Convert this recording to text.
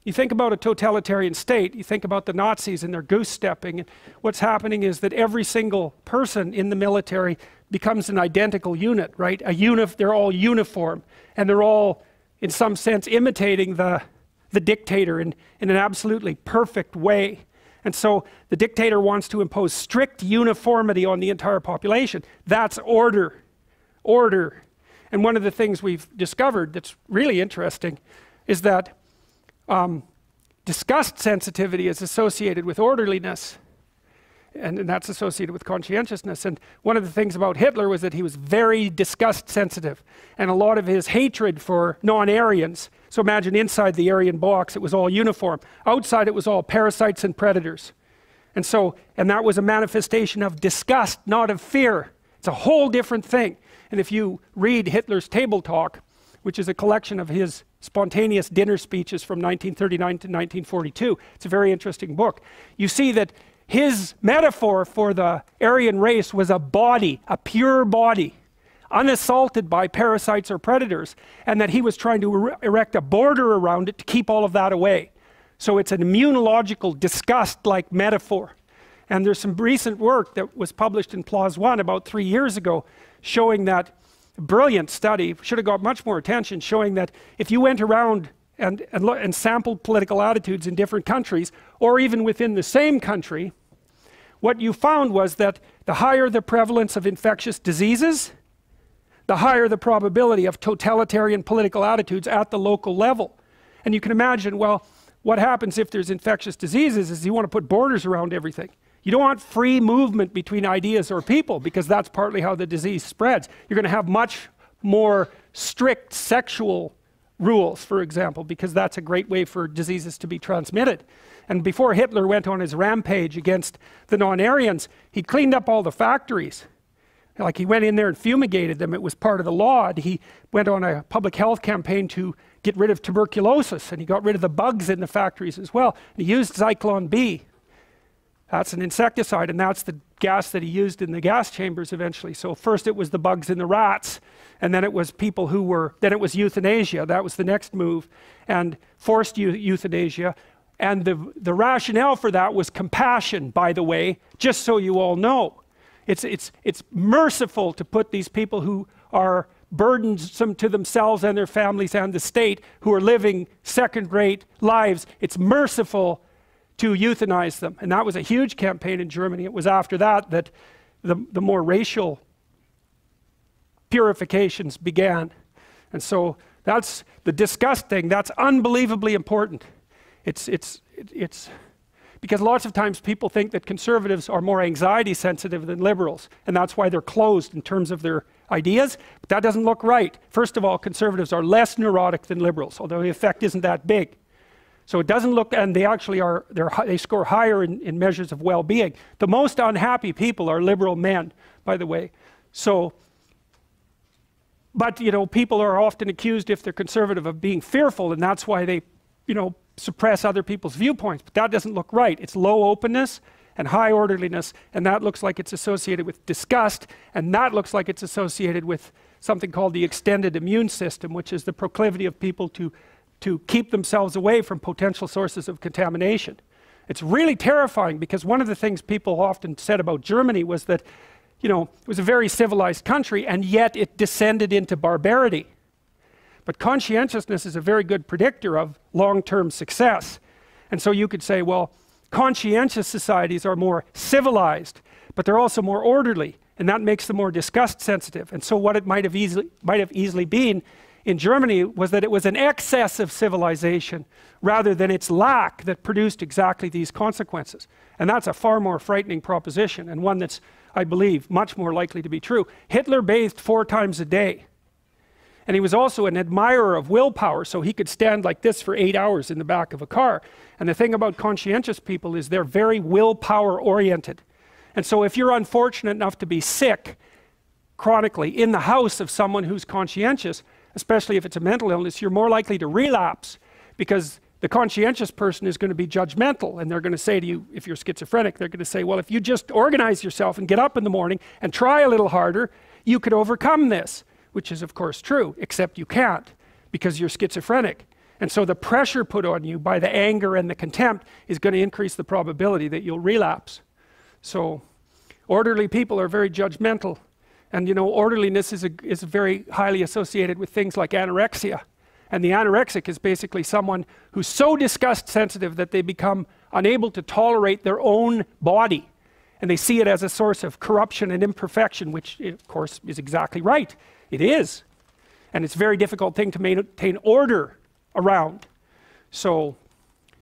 You think about a totalitarian state, you think about the Nazis and their goose stepping, and what's happening is that every single person in the military becomes an identical unit, right? They're all uniform, and they're all, in some sense, imitating the dictator in an absolutely perfect way. And so the dictator wants to impose strict uniformity on the entire population. That's order. Order. And one of the things we've discovered that's really interesting is that disgust sensitivity is associated with orderliness, and that's associated with conscientiousness. And one of the things about Hitler was that he was very disgust sensitive, and a lot of his hatred for non-Aryans. So imagine inside the Aryan box it was all uniform, outside it was all parasites and predators. And that was a manifestation of disgust, not of fear. It's a whole different thing. And if you read Hitler's Table Talk, which is a collection of his spontaneous dinner speeches from 1939 to 1942. It's a very interesting book. You see that his metaphor for the Aryan race was a body, a pure body, unassaulted by parasites or predators, and that he was trying to erect a border around it to keep all of that away. So it's an immunological disgust-like metaphor. And there's some recent work that was published in PLOS One about 3 years ago showing that brilliant study, should have got much more attention, showing that if you went around and sampled political attitudes in different countries, or even within the same country, what you found was that the higher the prevalence of infectious diseases, the higher the probability of totalitarian political attitudes at the local level. And you can imagine, well, what happens if there's infectious diseases is you want to put borders around everything. You don't want free movement between ideas or people, because that's partly how the disease spreads. You're going to have much more strict sexual rules, for example, because that's a great way for diseases to be transmitted. And before Hitler went on his rampage against the non-Aryans, he cleaned up all the factories. Like, he went in there and fumigated them. It was part of the law. He went on a public health campaign to get rid of tuberculosis, and he got rid of the bugs in the factories as well. And he used Zyklon B. That's an insecticide, and that's the gas that he used in the gas chambers eventually. So first it was the bugs in the rats, and then it was people who were, then it was euthanasia. That was the next move, and forced euthanasia. And the rationale for that was compassion, by the way, just so you all know. It's merciful to put these people who are burdensome to themselves and their families and the state, who are living second-rate lives. It's merciful to euthanize them. And that was a huge campaign in Germany. It was after that that the more racial purifications began. And so that's the disgust thing. That's unbelievably important. It's because lots of times people think that conservatives are more anxiety sensitive than liberals, and that's why they're closed in terms of their ideas. But that doesn't look right. First of all, conservatives are less neurotic than liberals, although the effect isn't that big. So it doesn't look, and they actually are, they score higher in measures of well-being. The most unhappy people are liberal men, by the way. So, but you know, people are often accused, if they're conservative, of being fearful, and that's why they, you know, suppress other people's viewpoints. But that doesn't look right. It's low openness and high orderliness, and that looks like it's associated with disgust, and that looks like it's associated with something called the extended immune system, which is the proclivity of people to keep themselves away from potential sources of contamination. It's really terrifying, because one of the things people often said about Germany was that, you know, it was a very civilized country, and yet it descended into barbarity. But conscientiousness is a very good predictor of long-term success. And so you could say, well, conscientious societies are more civilized, but they're also more orderly, and that makes them more disgust sensitive. And so what it might have easily been in Germany was that it was an excess of civilization rather than its lack that produced exactly these consequences. And that's a far more frightening proposition, and one that's, I believe, much more likely to be true. Hitler bathed 4 times a day. And he was also an admirer of willpower, so he could stand like this for 8 hours in the back of a car. And the thing about conscientious people is they're very willpower oriented. And so if you're unfortunate enough to be sick chronically in the house of someone who's conscientious, especially if it's a mental illness, you're more likely to relapse, because the conscientious person is going to be judgmental, and they're going to say to you, if you're schizophrenic, they're going to say, well, if you just organize yourself and get up in the morning and try a little harder, you could overcome this, which is of course true, except you can't, because you're schizophrenic. And so the pressure put on you by the anger and the contempt is going to increase the probability that you'll relapse. So orderly people are very judgmental. And you know, orderliness is very highly associated with things like anorexia. And the anorexic is basically someone who's so disgust sensitive that they become unable to tolerate their own body. And they see it as a source of corruption and imperfection, which of course is exactly right. It is. And it's a very difficult thing to maintain order around. So